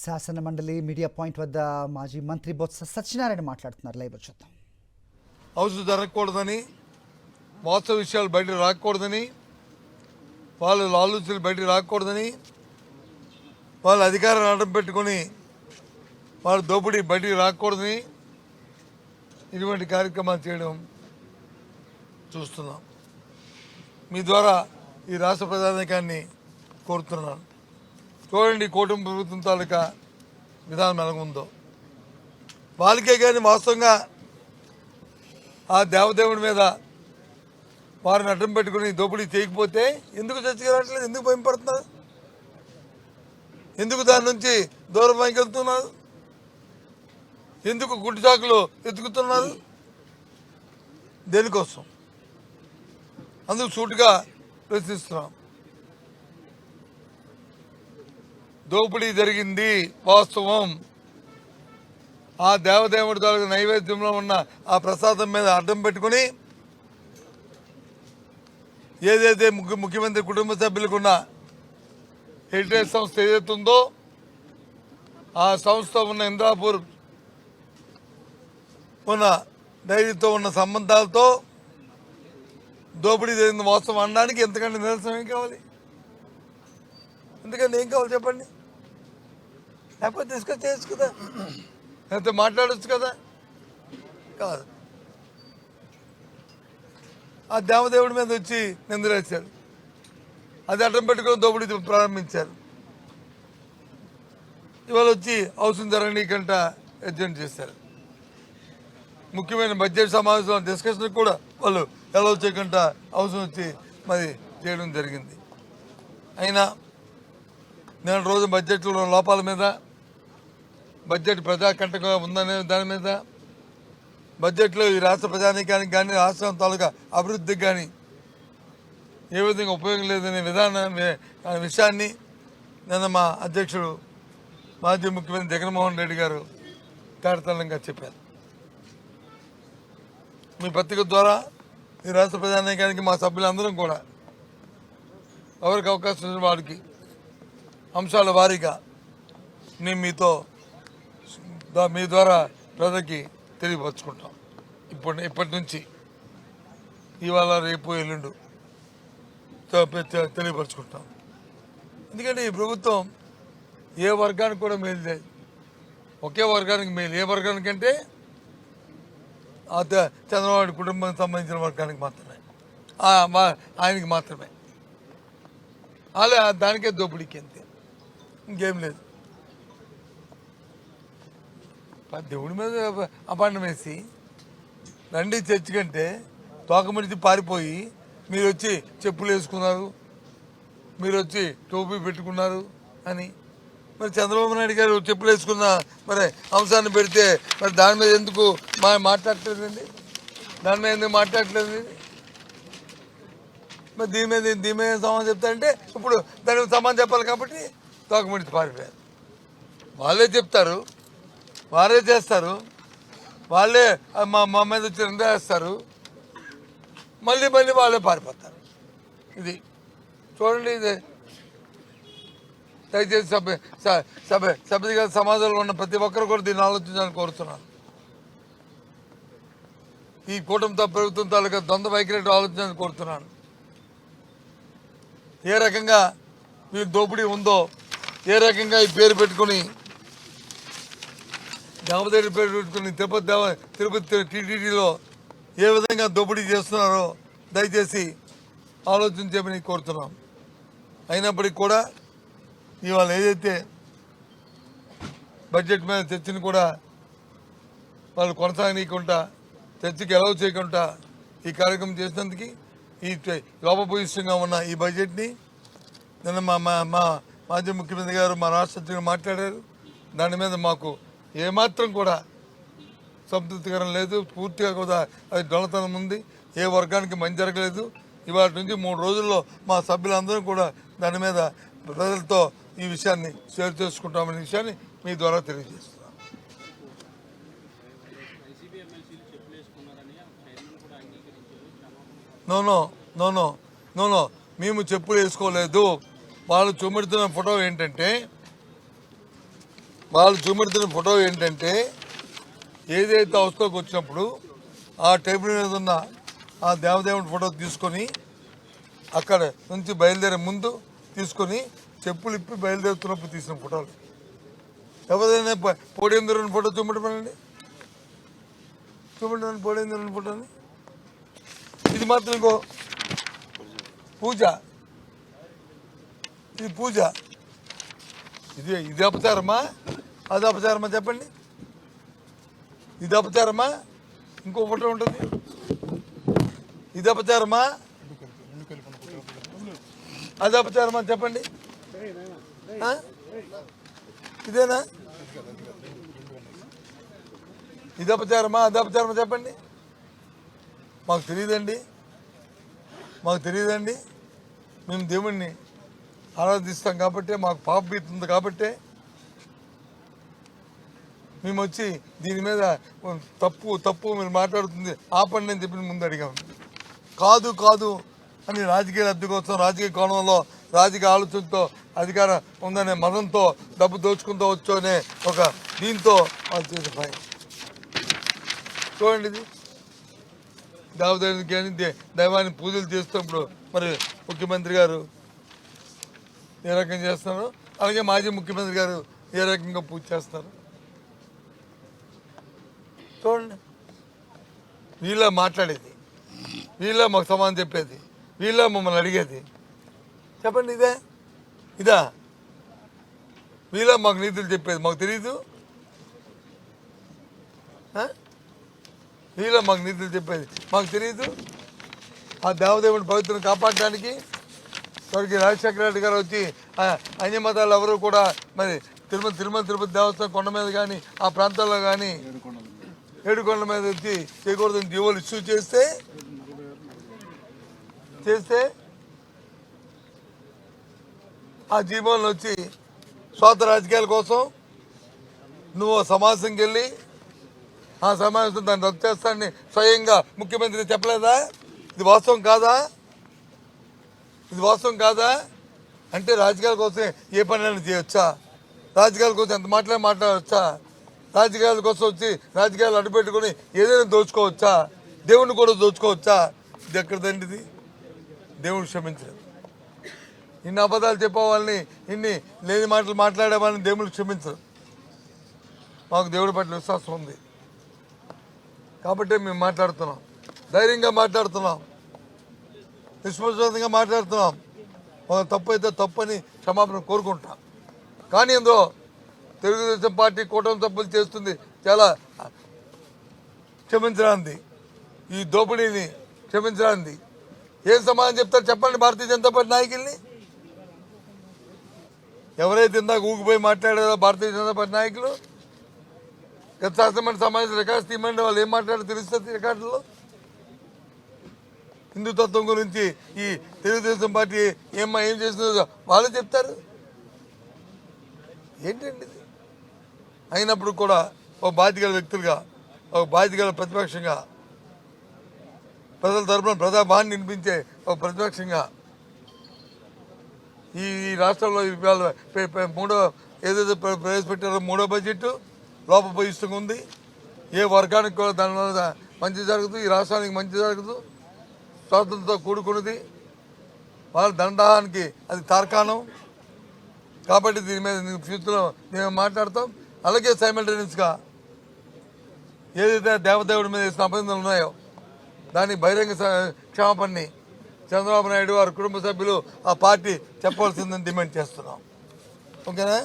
శాసన మండలి media point వద్ద మాజీ మంత్రి బొత్స సత్యనారాయణ మాట్లాడుతున్నారు. లైవ్ చూద్దాం. హౌస్ జరగకూడదని, వాస్తవ విషయాలు బయట రాకూడదని, వాళ్ళ ఆలోచనలు బయట రాకూడదని, వాళ్ళ అధికారాన్ని అడ్డం పెట్టుకొని వాళ్ళ దోపిడీ బయటికి రాకూడదని ఇటువంటి కార్యక్రమాలు చేయడం చూస్తున్నాం. మీ ద్వారా ఈ రాష్ట్ర ప్రజానికాన్ని కోరుతున్నాను. చూడండి, కూటమి ప్రభుత్వం తాలూకా విధానం ఎలాగుందో. వాళ్ళకే కానీ వాస్తవంగా ఆ దేవదేవుడి మీద వారిని అడ్డం పెట్టుకుని దోపిడీ చేయకపోతే ఎందుకు చర్చకి రావట్లేదు? ఎందుకు భయపడుతున్నారు? ఎందుకు దాని నుంచి దూరం వెళ్తున్నారు? ఎందుకు గుడ్డు చాకులు ఎత్తుకుతున్నారు? దేనికోసం? అందుకు సూటిగా ప్రశ్నిస్తున్నాం. దోపిడీ జరిగింది వాస్తవం. ఆ దేవదేవుడి తాలూకు నైవేద్యంలో ఉన్న ఆ ప్రసాదం మీద అడ్డం పెట్టుకుని ఏదైతే ముఖ్యమంత్రి కుటుంబ సభ్యులకున్న హెరిటేజ్ సంస్థ ఏదైతే ఉందో ఆ సంస్థ ఉన్న ఇంద్రాపూర్ ఉన్న డైరీతో ఉన్న సంబంధాలతో దోపిడీ జరిగిన వాస్తవం అనడానికి ఎంతకంటే నిరసన ఏం కావాలి? ఎందుకంటే ఏం కావాలి చెప్పండి? లేకపోతే డిస్కస్ చేయొచ్చు కదా, లేకపోతే మాట్లాడచ్చు కదా. కాదు, ఆ దేవదేవుడి మీద వచ్చి నిందలేశారు. అది అడ్డం పెట్టుకొని దోపిడీ ప్రారంభించారు. ఇవాళ వచ్చి అవసరం జరగనీకంట ఎడ్జెంట్ చేశారు. ముఖ్యమైన బడ్జెట్ సమావేశంలో డిస్కషన్ కూడా వాళ్ళు ఎలా వచ్చేకంట అవసరం వచ్చి మరి చేయడం జరిగింది. అయినా నేను రోజు బడ్జెట్లో లోపాల మీద, బడ్జెట్ ప్రజాకంటగా ఉందనే దాని మీద, బడ్జెట్లో ఈ రాష్ట్ర ప్రజానీకానికి కానీ రాష్ట్రం తాలూకా అభివృద్ధికి కానీ ఏ విధంగా ఉపయోగం లేదనే విషయాన్ని నిన్న మా అధ్యక్షుడు మాజీ ముఖ్యమంత్రి జగన్మోహన్ రెడ్డి గారు కార్యతలంగా చెప్పారు. మీ పత్రిక ద్వారా ఈ రాష్ట్ర ప్రజానీకానికి మా సభ్యులందరం కూడా ఎవరికి అవకాశం ఉన్న వారికి అంశాల వారీగా నేను మీ ద్వారా ప్రజలకి తెలియపరుచుకుంటాం. ఇప్పటి నుంచి ఇవాళ రేపు ఎల్లుండు తెలియపరుచుకుంటాం. ఎందుకంటే ఈ ప్రభుత్వం ఏ వర్గానికి కూడా మేలు లేదు. ఒకే వర్గానికి మేలు. ఏ వర్గానికంటే చంద్రబాబు కుటుంబానికి సంబంధించిన వర్గానికి మాత్రమే, ఆయనకి మాత్రమే. అలా దానికే దోపిడీకి అంతే, ఇంకేం లేదు. దేవుడి మీద అపాండం వేసి రండి చర్చి కంటే తోకముడిచి పారిపోయి మీరు వచ్చి చెప్పులు వేసుకున్నారు, మీరు వచ్చి టోపీ పెట్టుకున్నారు అని మరి చంద్రబాబు నాయుడు గారు చెప్పులు వేసుకున్న మరి అంశాన్ని పెడితే మరి దాని మీద ఎందుకు మాట్లాడలేదండి? దాని మీద ఎందుకు మాట్లాడలేదు? మరి దీని మీద సమాధానం చెప్తారంటే ఇప్పుడు దానికి సమాధానం చెప్పాలి కాబట్టి తోకముడిచి పారిపోయారు. వాళ్ళే చెప్తారు, వారే చేస్తారు, వాళ్ళే మా మీద వచ్చి నిందేస్తారు, మళ్ళీ వాళ్ళే పారిపోతారు. ఇది చూడండి. ఇది దయచేసి సభ్యుగా సమాజంలో ఉన్న ప్రతి ఒక్కరు కూడా దీన్ని ఆలోచించాలని కోరుతున్నాను. ఈ కూటమితో ప్రభుత్వం తాలూకా ద్వంద్వ వైఖరి ఆలోచించాలని కోరుతున్నాను. ఏ రకంగా మీకు దోపిడీ ఉందో, ఏ రకంగా ఈ పేరు పెట్టుకుని దేవదేవుడి పేరు పెట్టుకుని తిరుపతి టీటీడీలో ఏ విధంగా దోపిడీ చేస్తున్నారో దయచేసి ఆలోచించమని కోరుతున్నాం. అయినప్పటికీ కూడా ఇవాళ ఏదైతే బడ్జెట్ మీద చర్చను కూడా వాళ్ళు కొనసాగనీయకుండా, చర్చకి ఎలవ్ చేయకుండా ఈ కార్యక్రమం చేసినందుకు ఈ లోపభూయిష్టంగా ఉన్న ఈ బడ్జెట్ని నిన్న మా మాజీ ముఖ్యమంత్రి గారు మా రాష్ట్ర అధ్యక్షులు మాట్లాడారు. దాని మీద మాకు ఏమాత్రం కూడా సంతృప్తికరం లేదు. పూర్తిగా కూడా అది దొంగతనం ఉంది. ఏ వర్గానికి మంచి జరగలేదు. ఇవాటి నుంచి 3 రోజుల్లో మా సభ్యులందరూ కూడా దాని మీద ప్రజలతో ఈ విషయాన్ని షేర్ చేసుకుంటామనే విషయాన్ని మీ ద్వారా తెలియజేస్తున్నాం. నో మేము చెప్పులు వేసుకోలేదు. వాళ్ళు చూపెడుతున్న ఫోటో ఏంటంటే వాళ్ళు చూపెడుతున్న ఫోటో ఏంటంటే ఏదైతే హౌస్లోకి వచ్చినప్పుడు ఆ టేబుల్ మీద ఉన్న ఆ దేవదేవుడి ఫోటో తీసుకొని అక్కడ నుంచి బయలుదేరే ముందు తీసుకొని చెప్పులు ఇప్పి బయలుదేరుతున్నప్పుడు తీసిన ఫోటోలు. ఎవరైనా పోడియం దొరికిన ఫోటో చూపెట్టమనండి, చూపెట్టమని పోడియం దొరికిన ఫోటోని. ఇది మాత్రం ఇంకో పూజ, ఇది పూజ, ఇది అపచారమా అది అపచారమా చెప్పండి? ఇది అపచారమా? ఇంకో ఫోటో ఉంటుంది, ఇది అపచారమా అది అపచారమా చెప్పండి? ఇదేనా? ఇది అపచారమా అది అపచారమా చెప్పండి? మాకు తెలియదండి, మాకు తెలియదండి. మేము దేవుణ్ణి ఆరాధిస్తాం కాబట్టి, మాకు పాప భీతి ఉంది కాబట్టి మేము వచ్చి దీని మీద తప్పు మీరు మాట్లాడుతుంది ఆపండి అని చెప్పి ముందు అడిగాము. కాదు కాదు అని రాజకీయ లబ్ధి కోసం, రాజకీయ కోణంలో, రాజకీయ ఆలోచనతో, అధికారం ఉందనే మతంతో, డబ్బు దోచుకుంటూ వచ్చు అనే ఒక దీంతో వాళ్ళు చేసే పని చూడండి. ఇది దేవదేవునికి కానీ దైవాన్ని పూజలు చేస్తున్నప్పుడు మరి ముఖ్యమంత్రి గారు ఏ రకంగా చేస్తున్నారు, అలాగే మాజీ ముఖ్యమంత్రి గారు ఏ రకంగా పూజ చేస్తారు చూడండి. వీళ్ళ మాట్లాడేది, వీళ్ళ మాకు సమాధానం చెప్పేది, వీళ్ళ మమ్మల్ని అడిగేది చెప్పండి. ఇదా వీళ్ళ మాకు నీతులు చెప్పేది మాకు తెలీదు? వీళ్ళ మాకు నీతులు చెప్పేది మాకు తెలీదు? ఆ దేవదేవుని పవిత్రను కాపాడడానికి స్వర్గీయ రాజశేఖర రెడ్డి గారు వచ్చి అన్య మతాలు ఎవరు కూడా మరి తిరుపతి దేవస్థానం కొండ మీద కానీ ఆ ప్రాంతాల్లో కానీ ఏడుకొండ మీద వచ్చి చేయకూడదని జీవోలు ఇష్యూ చేస్తే ఆ జీవోలను వచ్చి స్వార్థ రాజకీయాల కోసం నువ్వు సమావేశంకి వెళ్ళి ఆ సమావేశం దాన్ని రద్దు చేస్తానని స్వయంగా ముఖ్యమంత్రి చెప్పలేదా? ఇది వాస్తవం కాదా? ఇది వాస్తవం కాదా? అంటే రాజకీయాల కోసం ఏ పనైనా చేయొచ్చా? రాజకీయాల కోసం ఎంత మాట్లాడవచ్చా? రాజకీయాల కోసం వచ్చి రాజకీయాలు అడ్డుపెట్టుకొని ఏదైనా దోచుకోవచ్చా? దేవుణ్ణి కూడా దోచుకోవచ్చా? ఇది ఎక్కడిదండి? ఇది దేవుడు క్షమించలేదు. ఇన్ని అబద్ధాలు చెప్పేవాళ్ళని, ఇన్ని లేని మాటలు మాట్లాడే వాళ్ళని దేవుడు క్షమించరు. మాకు దేవుడి పట్ల విశ్వాసం ఉంది కాబట్టి మేము మాట్లాడుతున్నాం, ధైర్యంగా మాట్లాడుతున్నాం, నిష్పక్షపాతంగా మాట్లాడుతున్నాం. ఒక తప్పు అయితే తప్పని క్షమాపణ కోరుకుంటాం. కానీ అందులో తెలుగుదేశం పార్టీ కూటమి తప్పులు చేస్తుంది చాలా క్షమించరాంది, ఈ దోపిడీని క్షమించరాంది. ఏం సమాధానం చెప్తారు చెప్పండి భారతీయ జనతా పార్టీ నాయకుల్ని? ఎవరైతే ఇందాక ఊగిపోయి మాట్లాడారో భారతీయ జనతా పార్టీ నాయకులు గత శాసనమండలి సమావేశం రికార్డ్స్ తీయమంటే వాళ్ళు ఏం మాట్లాడారో తెలుస్తుంది. రికార్డులో హిందుతత్వం గురించి ఈ తెలుగుదేశం పార్టీ ఏం చేస్తుందో వాళ్ళే చెప్తారు. ఏంటండి ఇది? అయినప్పుడు కూడా ఒక బాధ్యత వ్యక్తులుగా, ఒక బాధ్యత ప్రతిపక్షంగా, ప్రజల తరపున ప్రజాభాన్ని వినిపించే ఒక ప్రతిపక్షంగా ఈ రాష్ట్రంలో ఏదైతే ప్రవేశపెట్టారో మూడో బడ్జెట్ లోపభూయిష్టంగా ఉంది. ఏ వర్గానికి కూడా దానివల్ల మంచి జరగదు, ఈ రాష్ట్రానికి మంచి జరగదు. స్వాతంత్రంతో కూడుకున్నది, వాళ్ళ దండానికి అది తార్కాణం. కాబట్టి దీని మీద ఫ్యూచర్లో మేము మాట్లాడతాం. అలాగే సైమల్టేనియస్గా ఏదైతే దేవదేవుడి మీద వేసిన అభినందనలు ఉన్నాయో దానికి బహిరంగ క్షమాపణని చంద్రబాబు నాయుడు వారి కుటుంబ సభ్యులు ఆ పార్టీ చెప్పాల్సిందని డిమాండ్ చేస్తున్నాం. ఓకేనా?